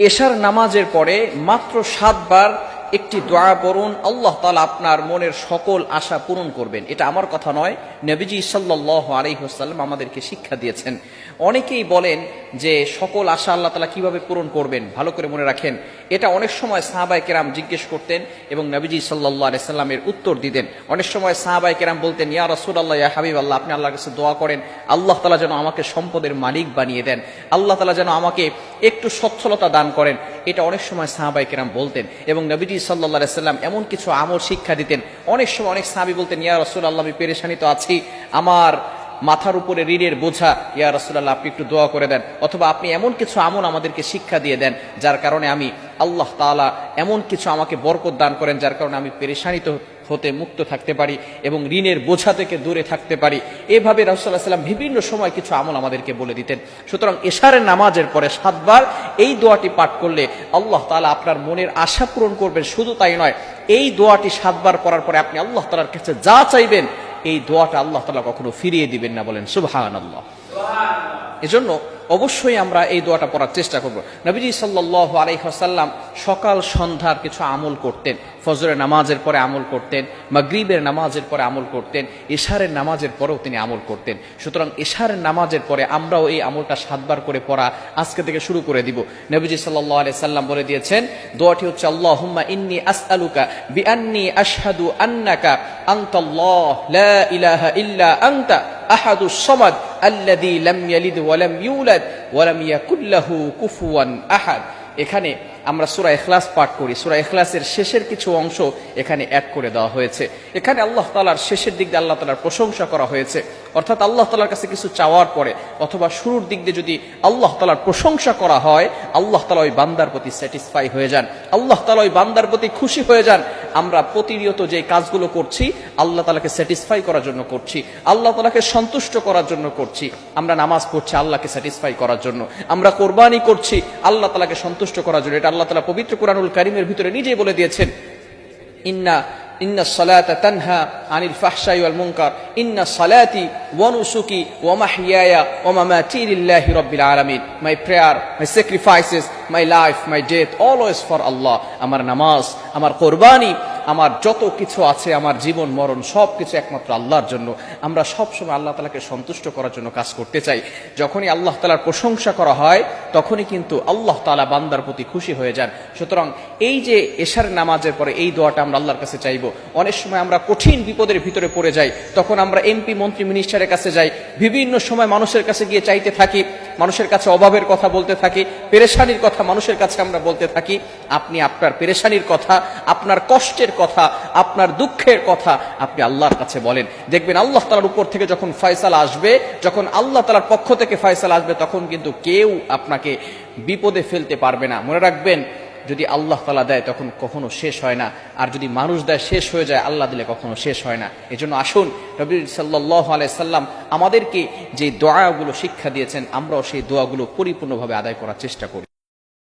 এশার নামাজের পরে মাত্র 7 বার একটি দোয়া পড়ুন, আল্লাহ তাআলা আপনার মনের সকল আশা পূরণ করবেন। এটা আমার কথা নয়, নবীজি সাল্লাল্লাহু আলাইহি ওয়াসাল্লাম আমাদেরকে শিক্ষা দিয়েছেন। অনেকেই বলেন যে সকল আশা আল্লাহ তাআলা কিভাবে পূরণ করবেন, ভালো করে মনে রাখেন এটা অনেক সময় সাহাবায়ে কেরাম জিজ্ঞেস করতেন এবং নবীজি সাল্লাল্লাহু আলাইহি সাল্লামের উত্তর দিতেন। অনেক সময় সাহাবায়ে কেরাম বলতেন, ইয়া রাসূলুল্লাহ, ইয়া হাবিবাল্লাহ, আপনি আল্লাহর কাছে দোয়া করেন আল্লাহ তাআলা যেন আমাকে সম্পদের মালিক বানিয়ে দেন, আল্লাহ তাআলা যেন আমাকে একটু সচ্ছলতা দান করেন। এটা অনেক সময় সাহাবায়ে কেরাম বলতেন এবং নবীজি সাল্লাল্লাহু আলাইহি সাল্লাম এমন কিছু আমল শিক্ষা দিতেন। অনেক সময় অনেক সাহাবী বলতেন, ইয়া রাসূলুল্লাহ, আমি পেরেশানিতে আছি, আমার মাথার উপরে ঋণের বোঝা, ইয়া রাসূলুল্লাহ আপনি একটু দোয়া করে দেন, অথবা আপনি এমন কিছু আমল আমাদেরকে শিক্ষা দিয়ে দেন যার কারণে আমি আল্লাহ তাআলা এমন কিছু আমাকে বরকত দান করেন যার কারণে আমি পেরেশানিতে হতে মুক্ত থাকতে পারি এবং ঋণের বোঝা থেকে দূরে থাকতে পারি। এভাবে রাসূলুল্লাহ সাল্লাল্লাহু আলাইহি ওয়াসাল্লাম বিভিন্ন সময় কিছু আমল আমাদেরকে বলে দিতেন। সুতরাং এশারের নামাজের পরে 7 বার এই দোয়াটি পাঠ করলে আল্লাহ তাআলা আপনার মনের আশা পূরণ করবেন। শুধু তাই নয়, এই দোয়াটি 7 বার পড়ার পরে আপনি আল্লাহ তাআলার কাছে যা চাইবেন এই দোয়াটা আল্লাহ তাআলা কখনো ফিরিয়ে দিবেন না। বলেন সুবহানাল্লাহ। এজন্য অবশ্যই আমরা এই দোয়াটা পড়ার চেষ্টা করব। নবীজি সাল্লাল্লাহু আলাইহি ওয়াসাল্লাম সকাল সন্ধ্যার কিছু আমল করতেন। ফজরের নামাজের পরে আমল করতেন, মাগরিবের নামাজের পরে আমল করতেন, ইশারের নামাজের পরেও তিনি আমল করতেন। সুতরাং ইশারের নামাজের পরে আমরাও এই আমলটা 7 বার করে পড়া আজকে থেকে শুরু করে দিব। নবীজি সাল্লাল্লাহু আলাইহি সাল্লাম বলে দিয়েছেন, দোয়াটি হচ্ছে আল্লাহুম্মা ইন্নী আসআলুকা বিআন্নী আশহাদু আন্নাকা আনতাল্লাহ লা ইলাহা ইল্লা আনতা আহাদুস সামাদ আল্লাযী লাম ইয়ালিদ ওয়া লাম ইউলাদ ওয়া লাম ইয়াকুল লাহু কুফুয়ান আহাদ। এখানে আমরা সূরা ইখলাস পাঠ করি, সূরা ইখলাসের শেষের কিছু অংশ এখানে অ্যাড করে দেওয়া হয়েছে। এখানে আল্লাহ তাআলার শেষের দিক দিয়ে আল্লাহ তাআলার প্রশংসা করা হয়েছে, অর্থাৎ আল্লাহ তাআলার কাছে কিছু চাওয়ার পরে অথবা শুরুর দিক দিয়ে যদি আল্লাহ তাআলার প্রশংসা করা হয়, আল্লাহ তাআলা ওই বান্দার প্রতি স্যাটিসফাই হয়ে যান, আল্লাহ তাআলা ওই বান্দার প্রতি খুশি হয়ে যান। আমরা প্রতিনিয়ত যে কাজগুলো করছি আল্লাহ তাআলাকে স্যাটিসফাই করার জন্য করছি, আল্লাহ তাআলাকে সন্তুষ্ট করার জন্য করছি। আমরা নামাজ পড়ছি আল্লাহকে স্যাটিসফাই করার জন্য, আমরা কোরবানি করছি আল্লাহ তাআলাকে সন্তুষ্ট করার জন্য। এটা আল্লাহ তাআলা পবিত্র কুরআনুল কারীমের ভিতরে নিজেই বলে দিয়েছেন, ইন্না সালাতা তানহা আনিল ফাহশাই ওয়াল মুনকার, ইন্না সালাতি ওয়া নুসুকি ওয়া মাহইয়ায়া ওয়া মামাতি লিল্লাহি রাব্বিল আলামিন। My prayer, my sacrifices, my life, my death, always for Allah. আমার নামাজ, আমার কোরবানি, আমার যত কিছু আছে, আমার জীবন মরণ সব কিছু একমাত্র আল্লাহর জন্য। আমরা সবসময় আল্লাহ তাআলাকে সন্তুষ্ট করার জন্য কাজ করতে চাই। যখনই আল্লাহ তাআলার প্রশংসা করা হয় তখনই কিন্তু আল্লাহ তাআলা বান্দার প্রতি খুশি হয়ে যান। সুতরাং এই যে এশার নামাজের পরে এই দোয়াটা আমরা আল্লাহর কাছে চাইবো। অনেক সময় আমরা কঠিন বিপদের ভিতরে পড়ে যাই, তখন আমরা এমপি, মন্ত্রী, মিনিস্টারের কাছে যাই, বিভিন্ন সময় মানুষের কাছে গিয়ে চাইতে থাকি, মানুষের কাছে অভাবের কথা বলতে থাকি, পেরেশানির কথা মানুষের কাছে আমরা বলতে থাকি। আপনি আপনার পেরেশানির কথা, আপনার কষ্টের কথা, আপনার দুঃখের কথা আপনি আল্লাহর কাছে বলেন। দেখবেন আল্লাহ তাআলার উপর থেকে যখন ফয়সালা আসবে, যখন আল্লাহ তাআলার পক্ষ থেকে ফয়সালা আসবে, তখন কিন্তু কেউ আপনাকে বিপদে ফেলতে পারবে না। মনে রাখবেন, যদি আল্লাহ তাআলা দেয় তখন কখনো শেষ হয় না, আর যদি মানুষ দেয় শেষ হয়ে যায়, আল্লাহ দিলে কখনো শেষ হয় না। এজন্য আসুন নবী সাল্লাল্লাহু আলাইহি সাল্লাম আমাদেরকে যে দোয়াগুলো শিক্ষা দিয়েছেন আমরাও সেই দোয়াগুলো পরিপূর্ণভাবে আদায় করার চেষ্টা করি।